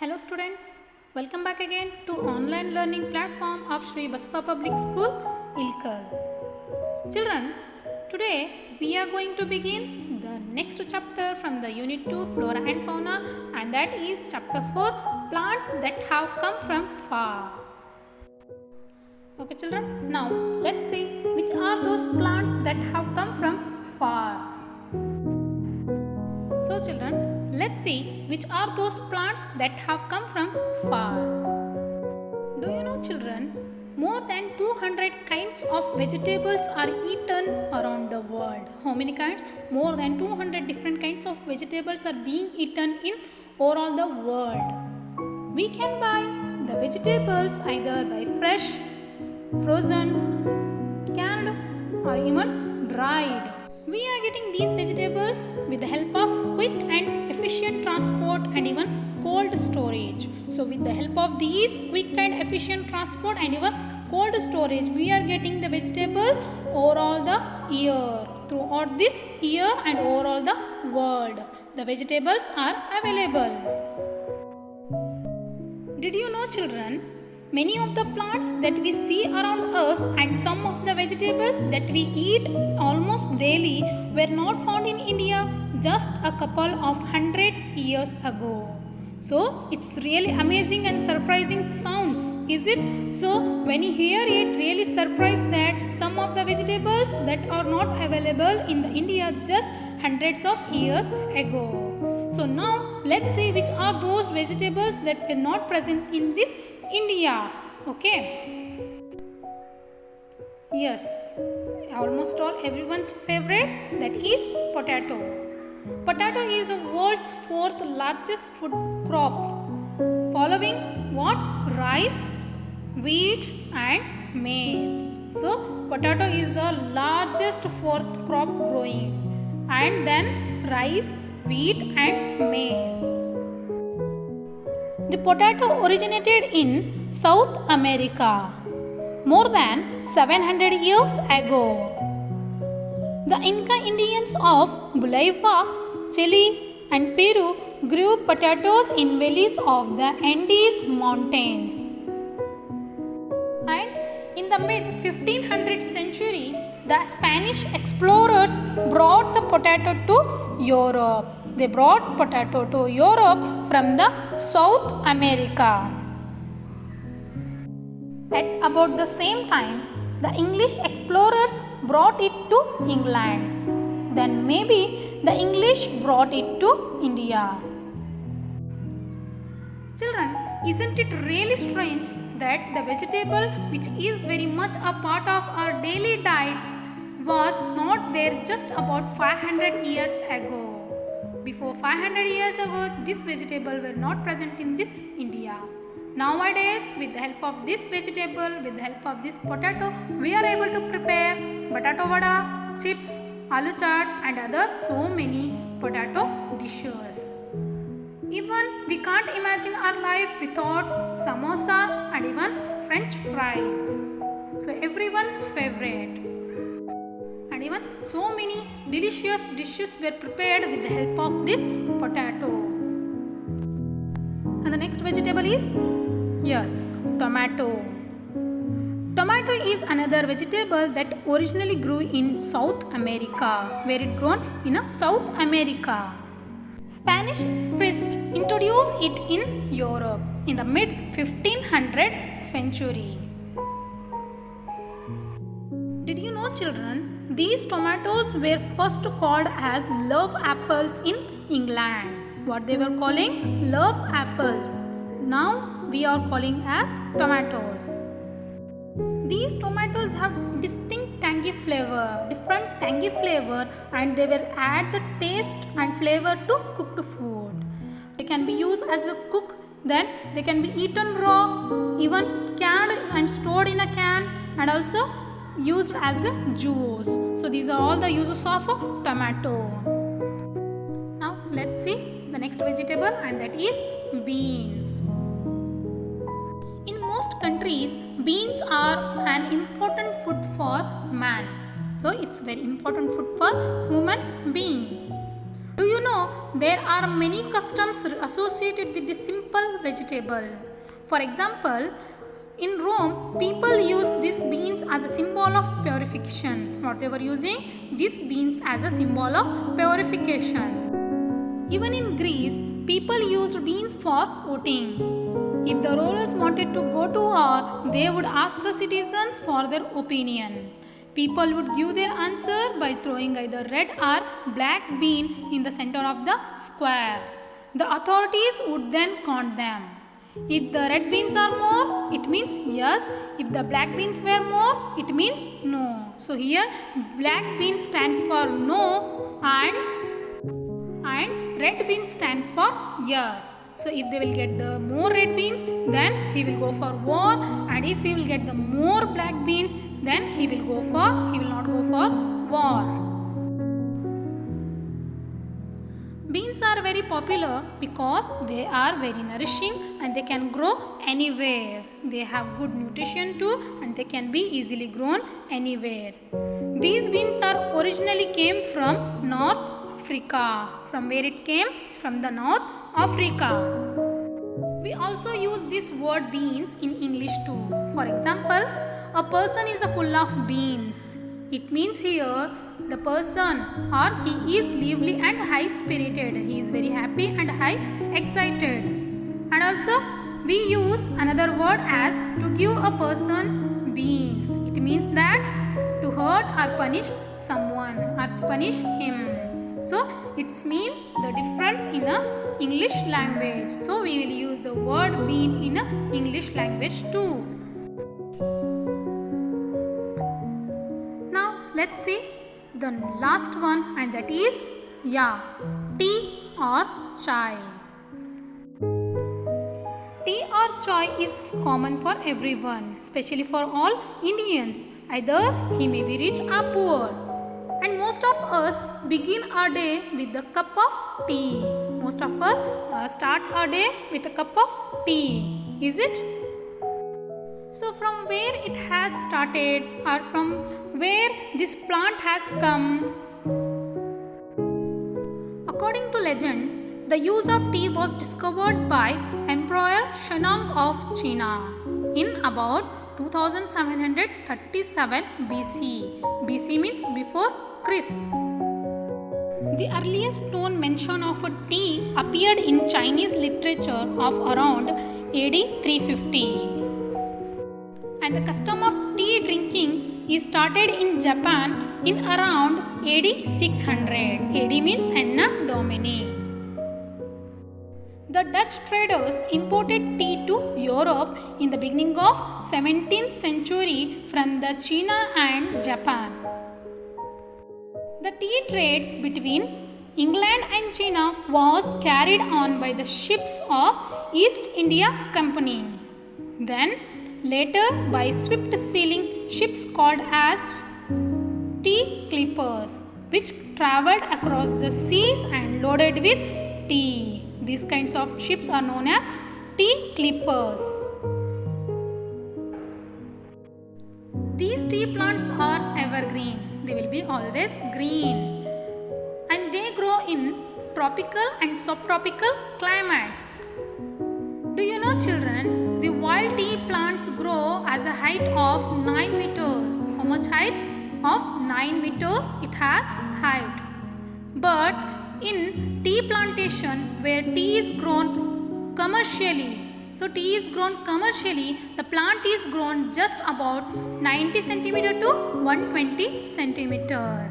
Hello students, welcome back again to online learning platform of Sri Basva Public School, Ilkal. Children, today we are going to begin the next chapter from the Unit 2 Flora and Fauna, and that is chapter 4 Plants that have come from far. Okay children, now let's see which are those plants that have come from far. So children, let's see which are those plants that have come from far. Do you know children, more than 200 kinds of vegetables are eaten around the world. How many kinds? More than 200 different kinds of vegetables are being eaten in around the world. We can buy the vegetables either by fresh, frozen, canned or even dried. We are getting these vegetables with the help of quick and efficient transport and even cold storage. So with the help of these quick and efficient transport and even cold storage, we are getting the vegetables overall the year. Throughout this year and overall the world, the vegetables are available. Did you know children? Many of the plants that we see around us and some of the vegetables that we eat almost daily were not found in India just a couple of hundreds years ago. So it's really amazing and surprising sounds, is it? So when you hear it, really surprised that some of the vegetables that are not available in the India just hundreds of years ago. So now let's see which are those vegetables that were not present in this India. Okay. Yes, almost all everyone's favorite, that is potato. Potato is the world's fourth largest food crop, following what? Rice, wheat and maize. So potato is the largest fourth crop growing, and then rice, wheat and maize. The potato originated in South America more than 700 years ago. The Inca Indians of Bolivia, Chile and Peru grew potatoes in valleys of the Andes Mountains. And in the mid 1500th century, the Spanish explorers brought the potato to Europe. They brought potato to Europe from the South America. At about the same time, the English explorers brought it to England. Then maybe the English brought it to India. Children, isn't it really strange that the vegetable which is very much a part of our daily diet was not there just about 500 years ago? Before 500 years ago, this vegetable were not present in this India. Nowadays, with the help of this vegetable, with the help of this potato, we are able to prepare potato vada, chips, aloo chaat and other so many potato dishes. Even we can't imagine our life without samosa and even French fries. So everyone's favorite. And even so many delicious dishes were prepared with the help of this potato. And the next vegetable is, yes, tomato. Tomato is another vegetable that originally grew in South America, where it grown in South America. Spanish priests introduced it in Europe in the mid 1500th century. Did you know children? These tomatoes were first called as love apples in England. What they were calling? Love apples. Now we are calling as tomatoes. These tomatoes have distinct tangy flavor, different tangy flavor, and they will add the taste and flavor to cooked food. They can be used as a cook, then they can be eaten raw, even canned and stored in a can, and also used as a juice. So these are all the uses of tomato. Now let's see the next vegetable, and that is beans. In most countries, beans are an important food for man. So it's very important food for human being. Do you know there are many customs associated with this simple vegetable. For example, in Rome, people used these beans as a symbol of purification. What they were using? These beans as a symbol of purification. Even in Greece, people used beans for voting. If the rulers wanted to go to war, they would ask the citizens for their opinion. People would give their answer by throwing either red or black bean in the center of the square. The authorities would then count them. If the red beans are more, it means yes. If the black beans were more, it means no. So here black bean stands for no and red bean stands for yes. So if they will get the more red beans, then he will go for war, and if he will get the more black beans, then he will not go for war. Beans are very popular because they are very nourishing and they can grow anywhere. They have good nutrition too, and they can be easily grown anywhere. These beans are originally came from North Africa. From where it came? From the North Africa. We also use this word beans in English too. For example, a person is full of beans. It means here the person or he is lively and high spirited. He is very happy and high excited. And also we use another word as to give a person beans. It means that to hurt or punish someone or punish him. So it's mean the difference in a English language. So we will use the word bean in a English language too. Now let's see the last one, and that is tea or chai. Tea or chai is common for everyone, especially for all Indians. Either he may be rich or poor. And most of us begin our day with a cup of tea. Most of us start our day with a cup of tea. Is it? So from where it has started, or from where this plant has come? According to legend, the use of tea was discovered by Emperor Shennong of China in about 2737 BC. BC means before Christ. The earliest known mention of a tea appeared in Chinese literature of around AD 350. And the custom of tea drinking is started in Japan in around AD 600. AD means Anno Domini. The Dutch traders imported tea to Europe in the beginning of 17th century from the China and Japan. The tea trade between England and China was carried on by the ships of East India Company. Then later by swift sailing ships called as tea clippers, which travelled across the seas and loaded with tea. These kinds of ships are known as tea clippers. These tea plants are evergreen. They will be always green. And they grow in tropical and subtropical climates. Do you know, children, the wild tea plants grow as a height of 9 meters. How much height? Of 9 meters it has height. But in tea plantation where tea is grown commercially, so tea is grown commercially, the plant is grown just about 90 cm to 120 cm.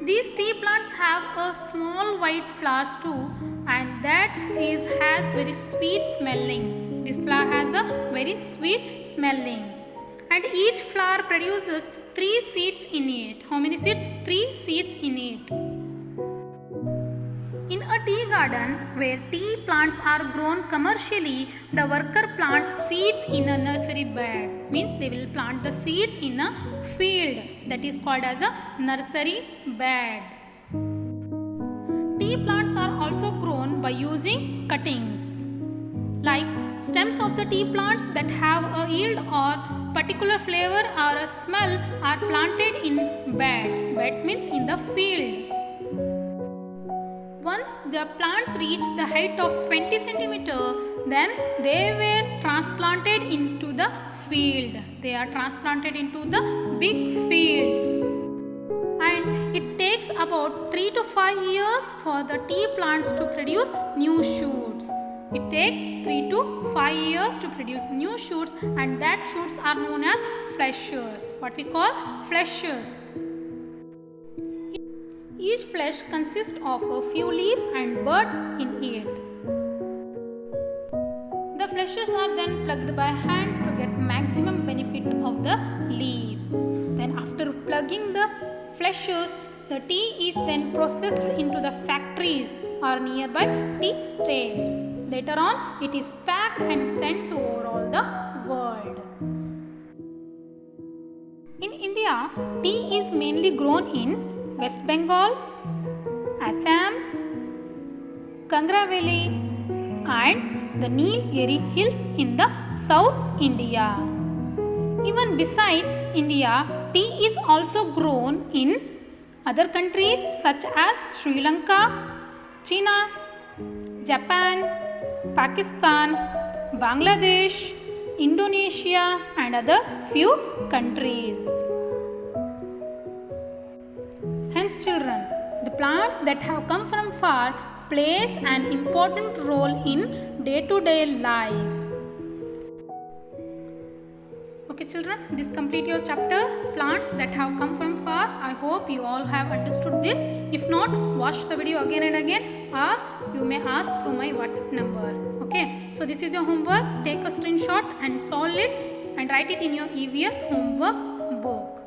These tea plants have a small white flowers too, and that has very sweet smelling. This flower has a very sweet smelling. And each flower produces 3 seeds in it. How many seeds? 3 seeds in it. In a tea garden where tea plants are grown commercially, the worker plants seeds in a nursery bed. Means they will plant the seeds in a field, that is called as a nursery bed. Tea plants are also grown by using cuttings. Like stems of the tea plants that have a yield or particular flavor or a smell are planted in beds. Beds means in the field. Once the plants reached the height of 20 centimeter, then they were transplanted into the field. They are transplanted into the big fields. And it takes about 3 to 5 years for the tea plants to produce new shoots. It takes 3 to 5 years to produce new shoots, and that shoots are known as fleshers. What we call fleshers. Each flesh consists of a few leaves and bud in it. The fleshers are then plucked by hands to get maximum benefit of the leaves. Then after plugging the fleshers, the tea is then processed into the factories or nearby tea estates. Later on, it is packed and sent to over all the world. In India, tea is mainly grown in West Bengal, Assam, Kangra Valley and the Nilgiri Hills in the South India. Even besides India, tea is also grown in other countries such as Sri Lanka, China, Japan, Pakistan, Bangladesh, Indonesia and other few countries. Hence children, the plants that have come from far plays an important role in day-to-day life. Okay children, this complete your chapter plants that have come from far. I hope you all have understood this. If not, watch the video again and again, or you may ask through my WhatsApp number. Okay, so this is your homework. Take a screenshot and solve it and write it in your EVS homework book.